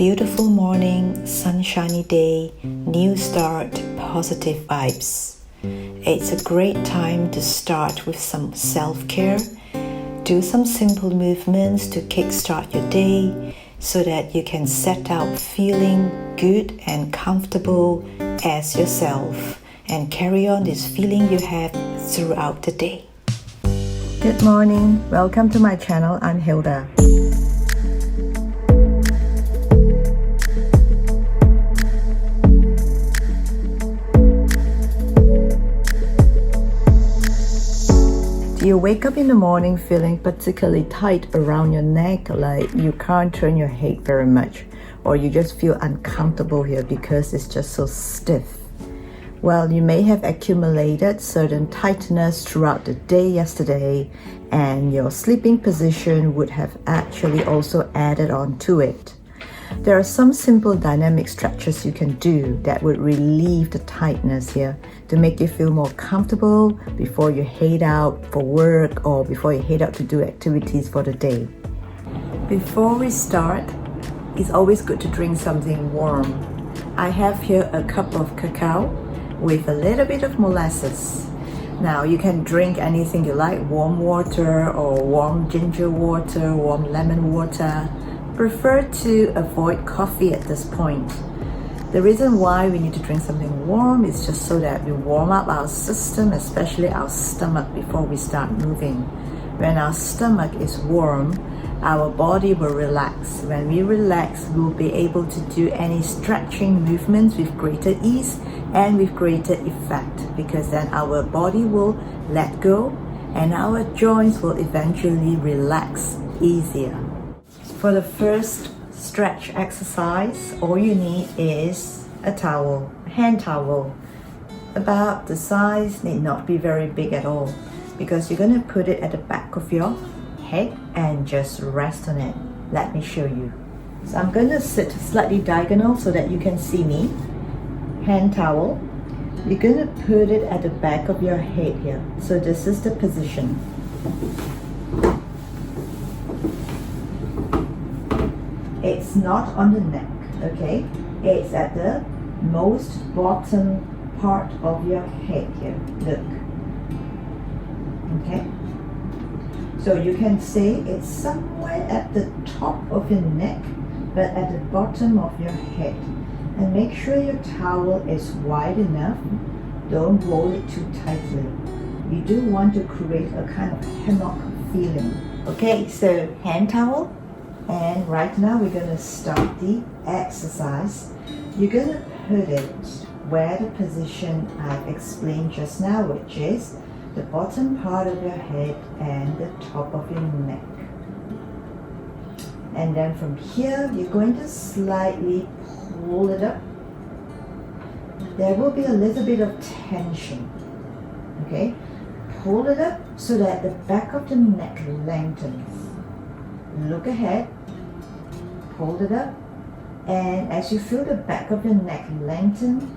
beautiful morning, sunshiny day, new start, positive vibes. It's a great time to start with some self-care. Do some simple movements to kickstart your day so that you can set out feeling good and comfortable as yourself and carry on this feeling you have throughout the day. Good morning, welcome to my channel. I'm Hilda. Do you wake up in the morning feeling particularly tight around your neck, like you can't turn your head very much, or you just feel uncomfortable here because it's just so stiff? Well, you may have accumulated certain tightness throughout the day yesterday, and your sleeping position would have actually also added on to it. There are some simple dynamic stretches you can do that would relieve the tightness here to make you feel more comfortable before you head out for work or before you head out to do activities for the day. Before we start, it's always good to drink something warm. I have here a cup of cacao with a little bit of molasses. Now you can drink anything you like, warm water or warm ginger water, warm lemon water. Prefer to avoid coffee at this point. The reason why we need to drink something warm is just so that we warm up our system, especially our stomach, before we start moving. When our stomach is warm, our body will relax. When we relax, we'll be able to do any stretching movements with greater ease and with greater effect, because then our body will let go and our joints will eventually relax easier. For the first stretch exercise, all you need is a towel, a hand towel, about the size, need not be very big at all, because you're going to put it at the back of your head and just rest on it. Let me show you. So I'm going to sit slightly diagonal so that you can see me. Hand towel. You're going to put it at the back of your head here. So this is the position. It's not on the neck, okay? It's at the most bottom part of your head here. Look. Okay? So you can say it's somewhere at the top of your neck, but at the bottom of your head. And make sure your towel is wide enough. Don't roll it too tightly. You do want to create a kind of hammock feeling. Okay, so hand towel. And right now we're going to start the exercise. You're going to put it where the position I've explained just now, which is the bottom part of your head and the top of your neck. And then from here, you're going to slightly pull it up. There will be a little bit of tension. Okay? Pull it up so that the back of the neck lengthens. Look ahead, hold it up, and as you feel the back of your neck lengthen,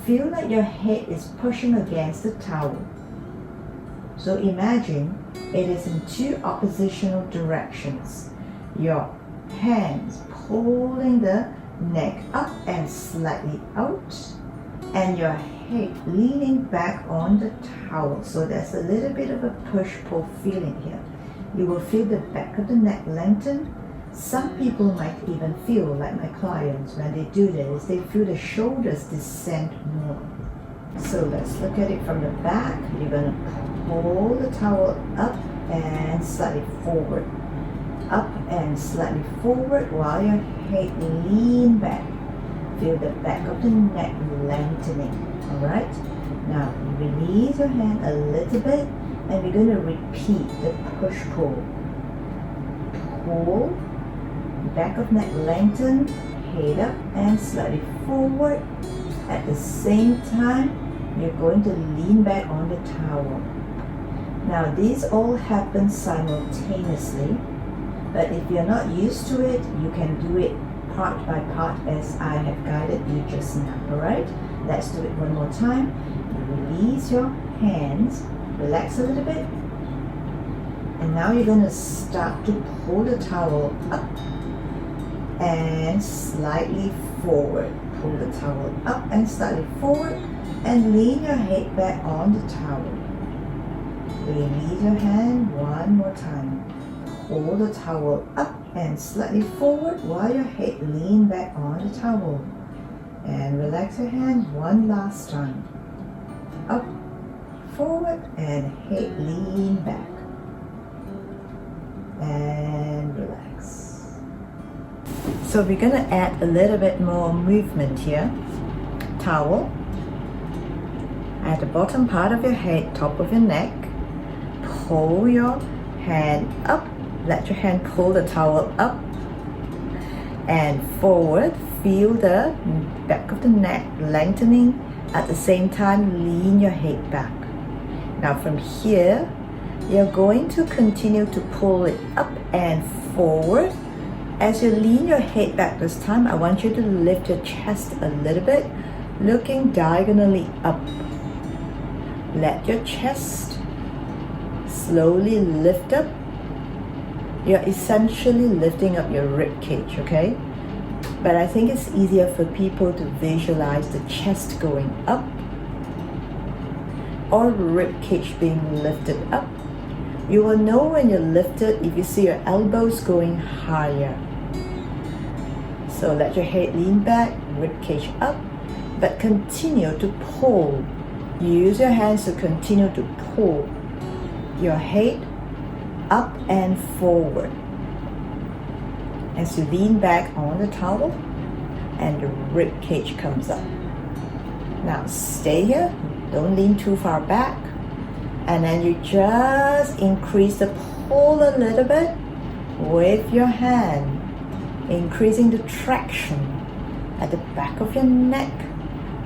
feel like your head is pushing against the towel. So imagine it is in two oppositional directions. Your hands pulling the neck up and slightly out, and your head leaning back on the towel. So there's a little bit of a push-pull feeling here. You will feel the back of the neck lengthen. Some people might even feel, like my clients, when they do this, they feel the shoulders descend more. So let's look at it from the back. You're going to pull the towel up and slightly forward. Up and slightly forward while your head lean back. Feel the back of the neck lengthening. Alright? Now release your hand a little bit. And we're going to repeat the push-pull. Pull, back of neck lengthen, head up and slightly forward. At the same time, you're going to lean back on the towel. Now these all happen simultaneously, but if you're not used to it, you can do it part by part as I have guided you just now. Alright? Let's do it one more time. Release your hands. Relax a little bit, and now you're going to start to pull the towel up and slightly forward. Pull the towel up and slightly forward and lean your head back on the towel. Release your hand one more time. Pull the towel up and slightly forward while your head lean back on the towel. And relax your hand one last time. Up, forward, and head lean back. And relax. So we're going to add a little bit more movement here. Towel at the bottom part of your head, top of your neck. Pull your hand up. Let your hand pull the towel up and forward. Feel the back of the neck lengthening. At the same time, lean your head back. Now from here, you're going to continue to pull it up and forward. As you lean your head back this time, I want you to lift your chest a little bit, looking diagonally up. Let your chest slowly lift up. You're essentially lifting up your rib cage, okay? But I think it's easier for people to visualize the chest going up or rib cage being lifted up. You will know when you're lifted if you see your elbows going higher. So let your head lean back, rib cage up, but continue to pull. Use your hands to continue to pull your head up and forward. As you lean back on the towel and the rib cage comes up. Now stay here, don't lean too far back, and then you just increase the pull a little bit with your hand, increasing the traction at the back of your neck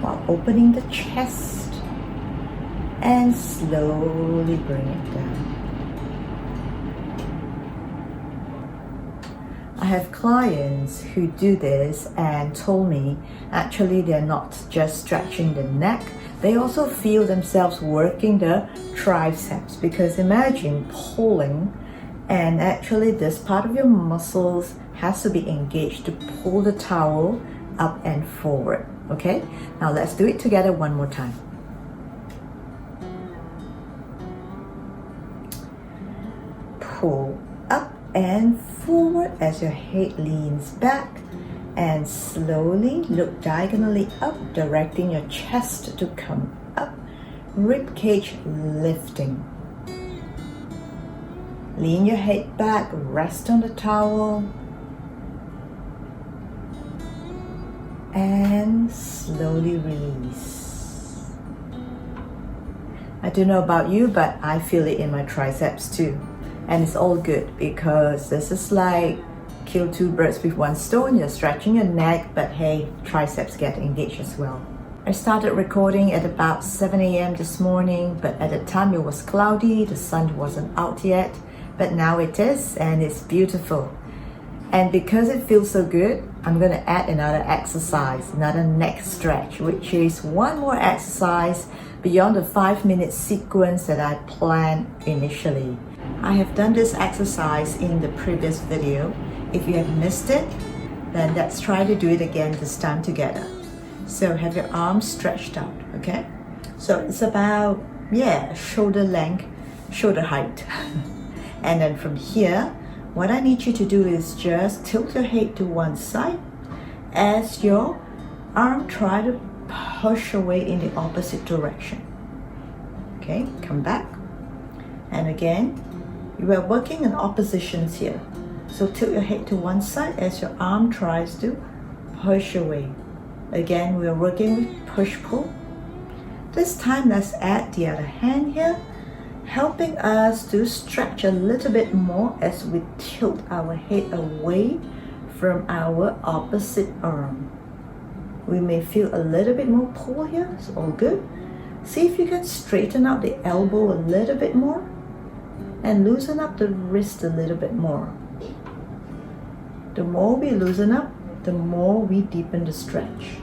while opening the chest and slowly bring it down. I have clients who do this and told me actually they're not just stretching the neck, they also feel themselves working the triceps, because imagine pulling and actually this part of your muscles has to be engaged to pull the towel up and forward. Okay, now let's do it together one more time. Pull up and forward as your head leans back, and slowly look diagonally up, directing your chest to come up, rib cage lifting. Lean your head back, rest on the towel, and slowly release. I don't know about you, but I feel it in my triceps too. And it's all good because this is like kill two birds with one stone. You're stretching your neck, but hey, triceps get engaged as well. I started recording at about 7 a.m. this morning, but at the time it was cloudy, the sun wasn't out yet, but now it is, and it's beautiful. And because it feels so good, I'm going to add another exercise, another neck stretch, which is one more exercise beyond the 5-minute sequence that I planned initially. I have done this exercise in the previous video. If you have missed it, then let's try to do it again this time together. So have your arms stretched out, okay? So it's about, shoulder length, shoulder height. And then from here, what I need you to do is just tilt your head to one side as your arm try to push away in the opposite direction. Okay, come back. And again, you are working in oppositions here. So tilt your head to one side as your arm tries to push away. Again, we are working with push-pull. This time, let's add the other hand here, helping us to stretch a little bit more as we tilt our head away from our opposite arm. We may feel a little bit more pull here, it's all good. See if you can straighten out the elbow a little bit more and loosen up the wrist a little bit more. The more we loosen up, the more we deepen the stretch.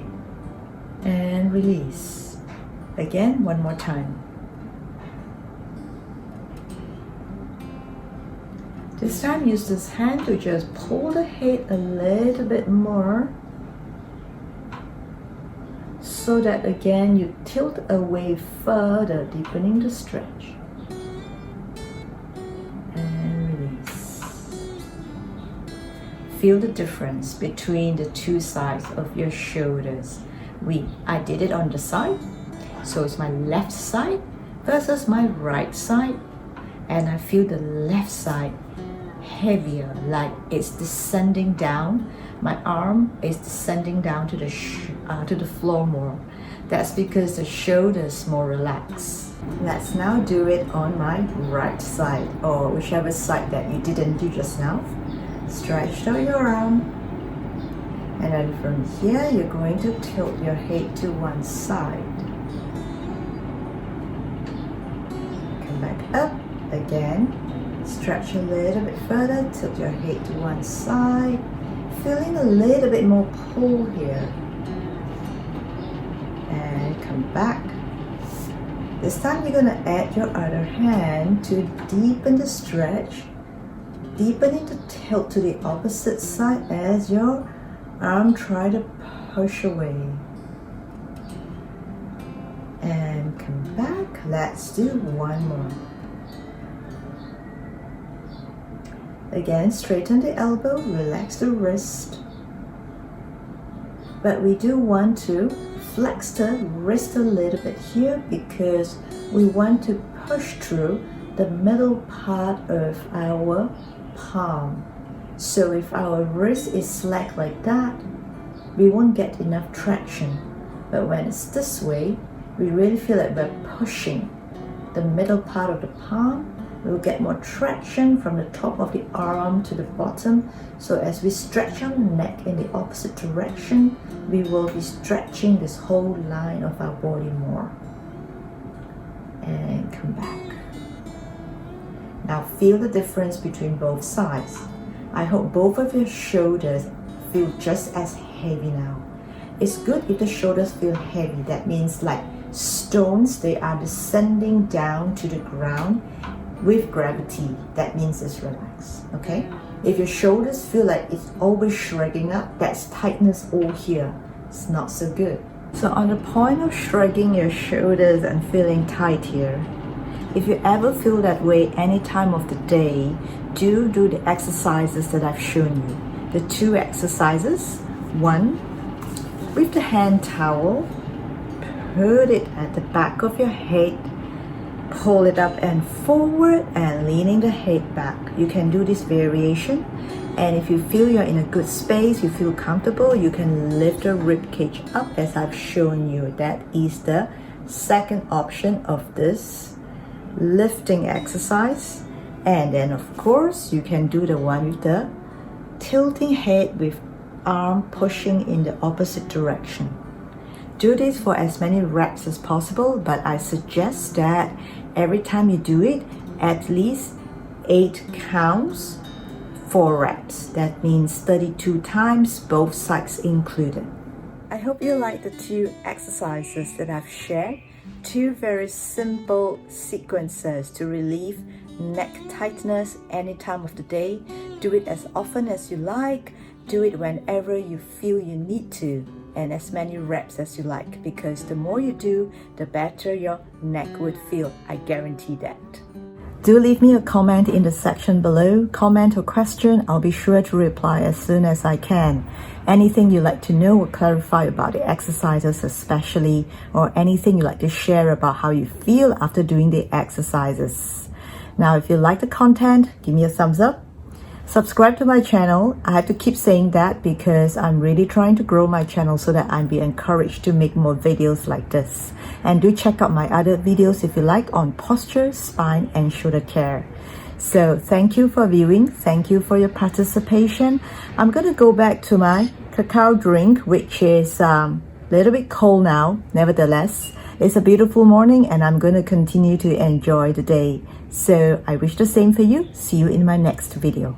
And release. Again, one more time. This time use this hand to just pull the head a little bit more, so that again you tilt away further, deepening the stretch. And release. Feel the difference between the two sides of your shoulders. I did it on the side, so it's my left side versus my right side, and I feel the left side heavier, like it's descending down. My arm is descending down to the floor more. That's because the shoulders more relaxed. Let's now do it on my right side, or whichever side that you didn't do just now. Stretch out your arm, and then from here you're going to tilt your head to one side. Come back up again. Stretch a little bit further, tilt your head to one side, feeling a little bit more pull here. And come back. This time you're going to add your other hand to deepen the stretch, deepening the tilt to the opposite side as your arm try to push away. And come back. Let's do one more. Again, straighten the elbow, relax the wrist. But we do want to flex the wrist a little bit here because we want to push through the middle part of our palm. So if our wrist is slack like that, we won't get enough traction. But when it's this way, we really feel like we're pushing the middle part of the palm. We'll get more traction from the top of the arm to the bottom. So as we stretch our neck in the opposite direction, we will be stretching this whole line of our body more. And come back. Now feel the difference between both sides. I hope both of your shoulders feel just as heavy now. It's good if the shoulders feel heavy. That means like stones, they are descending down to the ground with gravity. That means it's relaxed, okay? If your shoulders feel like it's always shrugging up, that's tightness all here. It's not so good. So on the point of shrugging your shoulders and feeling tight here, if you ever feel that way any time of the day, do the exercises that I've shown you. The two exercises. One, with the hand towel, put it at the back of your head, pull it up and forward and leaning the head back. You can do this variation, and if you feel you're in a good space, you feel comfortable, you can lift the rib cage up as I've shown you. That is the second option of this lifting exercise. And then of course you can do the one with the tilting head with arm pushing in the opposite direction. Do this for as many reps as possible, but I suggest that every time you do it, at least 8 counts, 4 reps. That means 32 times, both sides included. I hope you like the two exercises that I've shared. Two very simple sequences to relieve neck tightness any time of the day. Do it as often as you like. Do it whenever you feel you need to, and as many reps as you like, because the more you do, the better your neck would feel. I guarantee that. Do leave me a comment in the section below. Comment or question, I'll be sure to reply as soon as I can. Anything you'd like to know or clarify about the exercises especially, or anything you'd like to share about how you feel after doing the exercises. Now, if you like the content, give me a thumbs up. Subscribe to my channel. I have to keep saying that because I'm really trying to grow my channel so that I'll be encouraged to make more videos like this. And do check out my other videos if you like on posture, spine, and shoulder care. So thank you for viewing. Thank you for your participation. I'm going to go back to my cacao drink, which is a little bit cold now. Nevertheless, it's a beautiful morning and I'm going to continue to enjoy the day. So I wish the same for you. See you in my next video.